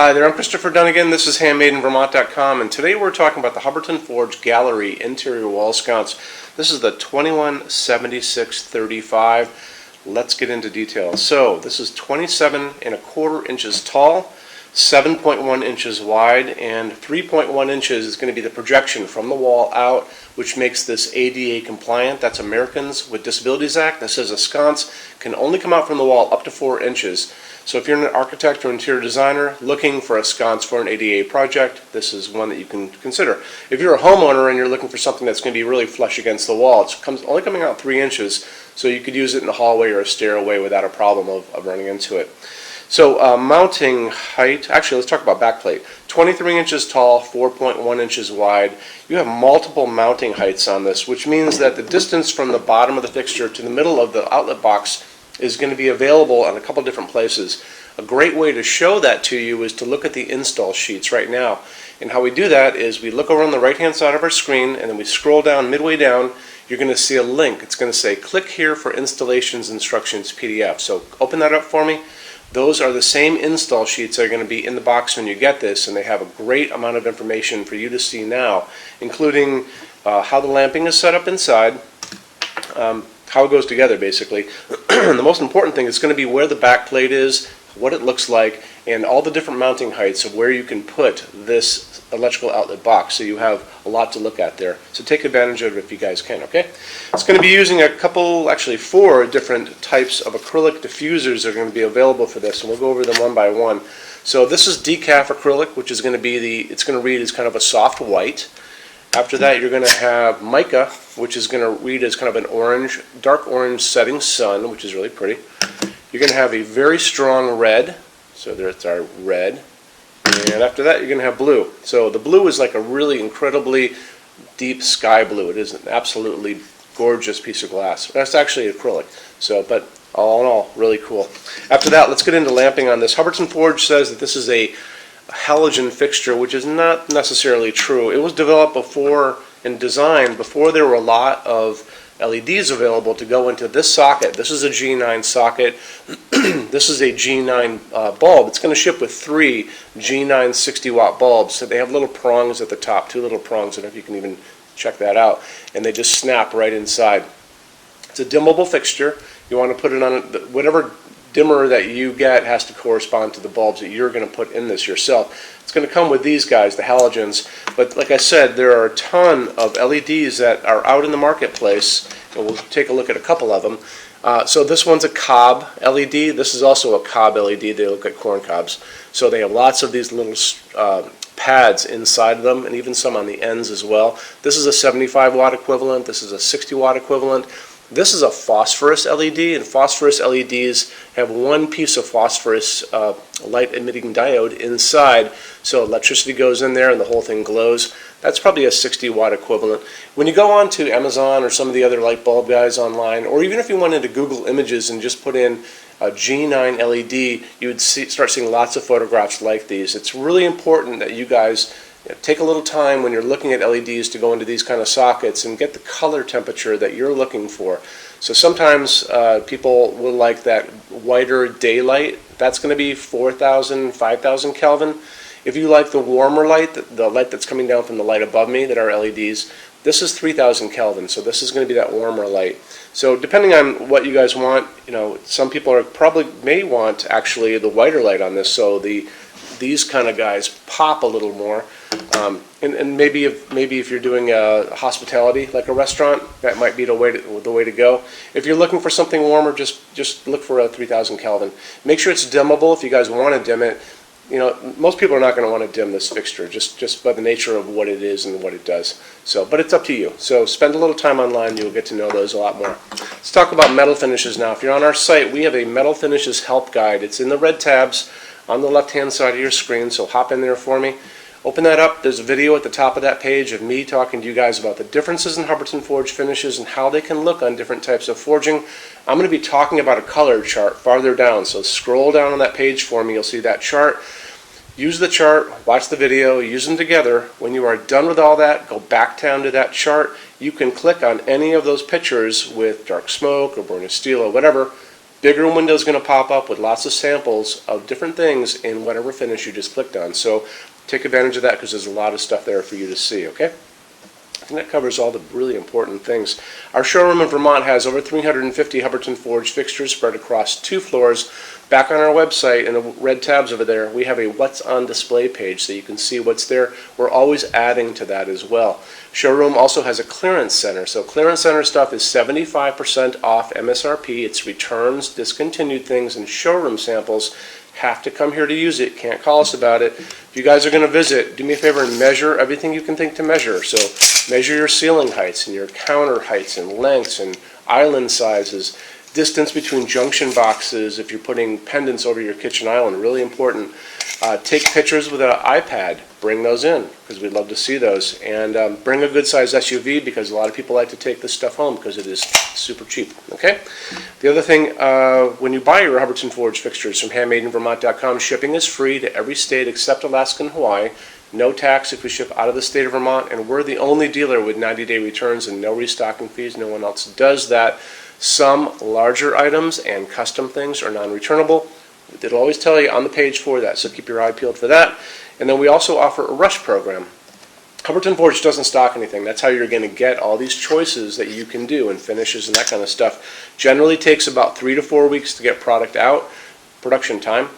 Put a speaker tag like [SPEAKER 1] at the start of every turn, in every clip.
[SPEAKER 1] Hi there, I'm Christopher Dunnigan. This is HandmadeInVermont.com, and today we're talking about the Hubbardton Forge Gallery interior wall sconce. This is the 2176-35. Let's get into details. So this is 27¼ inches tall, 7.1 inches wide, and 3.1 inches is going to be the projection from the wall out, which makes this ADA compliant. That's Americans with Disabilities Act. That says a sconce can only come out from the wall up to 4 inches. So if you're an architect or interior designer looking for a sconce for an ADA project, this is one that you can consider. If you're a homeowner and you're looking for something that's going to be really flush against the wall, it's only coming out 3 inches, so you could use it in a hallway or a stairway without a problem of running into it. So mounting height, actually let's talk about backplate. 23 inches tall, 4.1 inches wide. You have multiple mounting heights on this, which means that the distance from the bottom of the fixture to the middle of the outlet box is going to be available on a couple different places. A great way to show that to you is to look at the install sheets right now. And how we do that is we look over on the right hand side of our screen and then we scroll down, midway down, you're going to see a link. It's going to say click here for installations instructions PDF. So open that up for me. Those are the same install sheets that are going to be in the box when you get this, and they have a great amount of information for you to see now, including how the lamping is set up inside, how it goes together basically. The most important thing is going to be where the back plate is, what it looks like, and all the different mounting heights of where you can put this electrical outlet box, so you have a lot to look at there. So take advantage of it if you guys can, okay? It's going to be using a couple, actually 4 different types of acrylic diffusers that are going to be available for this, and we'll go over them one by one. So this is decaf acrylic, which is going to be it's going to read as kind of a soft white. After that, you're going to have mica, which is going to read as kind of an orange, dark orange setting sun, which is really pretty. You're going to have a very strong red, so there's our red. And after that, you're going to have blue. So the blue is like a really incredibly deep sky blue. It is an absolutely gorgeous piece of glass. That's actually acrylic. So, but all in all, really cool. After that, let's get into lamping on this. Hubbardton Forge says that this is a halogen fixture, which is not necessarily true. It was developed before and designed before there were a lot of LEDs available to go into this socket. This is a G9 socket. This is a G9 bulb. It's going to ship with 3 G9 60-watt bulbs. So they have little prongs at the top, 2 little prongs. I don't know if you can even check that out. And they just snap right inside. It's a dimmable fixture. You want to put it on whatever dimmer that you get has to correspond to the bulbs that you're going to put in this yourself. It's going to come with these guys, the halogens, but like I said, there are a ton of LEDs that are out in the marketplace, and we'll take a look at a couple of them. So this one's a cob LED. This is also a cob LED. They look like corn cobs. So they have lots of these little pads inside of them, and even some on the ends as well. This is a 75-watt equivalent. This is a 60-watt equivalent. This is a phosphorus LED, and phosphorus LEDs have one piece of phosphorus light-emitting diode inside, so electricity goes in there and the whole thing glows. That's probably a 60-watt equivalent. When you go on to Amazon or some of the other light bulb guys online, or even if you went into Google Images and just put in a G9 LED, you would start seeing lots of photographs like these. It's really important that you guys take a little time when you're looking at LEDs to go into these kind of sockets and get the color temperature that you're looking for. So sometimes people will like that whiter daylight. That's going to be 4,000, 5,000 Kelvin. If you like the warmer light, the light that's coming down from the light above me that are LEDs, this is 3,000 Kelvin. So this is going to be that warmer light. So depending on what you guys want, some people may want actually the whiter light on this. So these kind of guys pop a little more, and maybe if you're doing hospitality like a restaurant, that might be the way to go. If you're looking for something warmer, just look for a 3,000 Kelvin. Make sure it's dimmable if you guys want to dim it. Most people are not going to want to dim this fixture just by the nature of what it is and what it does. So, but it's up to you. So spend a little time online, you'll get to know those a lot more. Let's talk about metal finishes now. If you're on our site, we have a metal finishes help guide. It's in the red tabs on the left-hand side of your screen, so hop in there for me. Open that up. There's a video at the top of that page of me talking to you guys about the differences in Hubbardton Forge finishes and how they can look on different types of forging. I'm going to be talking about a color chart farther down, so scroll down on that page for me. You'll see that chart. Use the chart, watch the video, use them together. When you are done with all that, go back down to that chart. You can click on any of those pictures with dark smoke or burnished steel or whatever, bigger window is going to pop up with lots of samples of different things in whatever finish you just clicked on. So take advantage of that because there's a lot of stuff there for you to see, okay? I think that covers all the really important things. Our showroom in Vermont has over 350 Hubbardton forged fixtures spread across 2 floors. Back on our website, in the red tabs over there, we have a What's on Display page so you can see what's there. We're always adding to that as well. Showroom also has a clearance center. So clearance center stuff is 75% off MSRP. It's returns, discontinued things, and showroom samples. Have to come here to use it. Can't call us about it. If you guys are going to visit, do me a favor and measure everything you can think to measure. So measure your ceiling heights and your counter heights and lengths and island sizes, distance between junction boxes if you're putting pendants over your kitchen island, really important. Take pictures with an iPad, bring those in because we'd love to see those, and bring a good sized SUV because a lot of people like to take this stuff home because it is super cheap, okay? The other thing, when you buy your Hubbardton Forge fixtures from HandmadeInVermont.com, shipping is free to every state except Alaska and Hawaii. No tax if we ship out of the state of Vermont, and we're the only dealer with 90-day returns and no restocking fees. No one else does that. Some larger items and custom things are non-returnable. It'll always tell you on the page for that, so keep your eye peeled for that. And then we also offer a rush program. Hubbardton Forge doesn't stock anything. That's how you're going to get all these choices that you can do and finishes and that kind of stuff. Generally takes about 3 to 4 weeks to get product out, production time.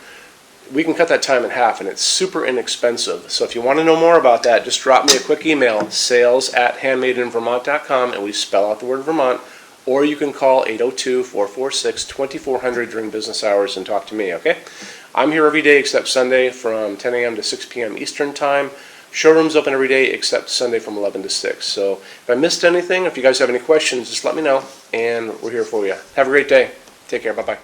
[SPEAKER 1] We can cut that time in half, and it's super inexpensive. So if you want to know more about that, just drop me a quick email, sales@HandmadeInVermont.com, and we spell out the word Vermont. Or you can call 802-446-2400 during business hours and talk to me, okay? I'm here every day except Sunday from 10 a.m. to 6 p.m. Eastern Time. Showroom's open every day except Sunday from 11 to 6. So if I missed anything, if you guys have any questions, just let me know, and we're here for you. Have a great day. Take care. Bye-bye.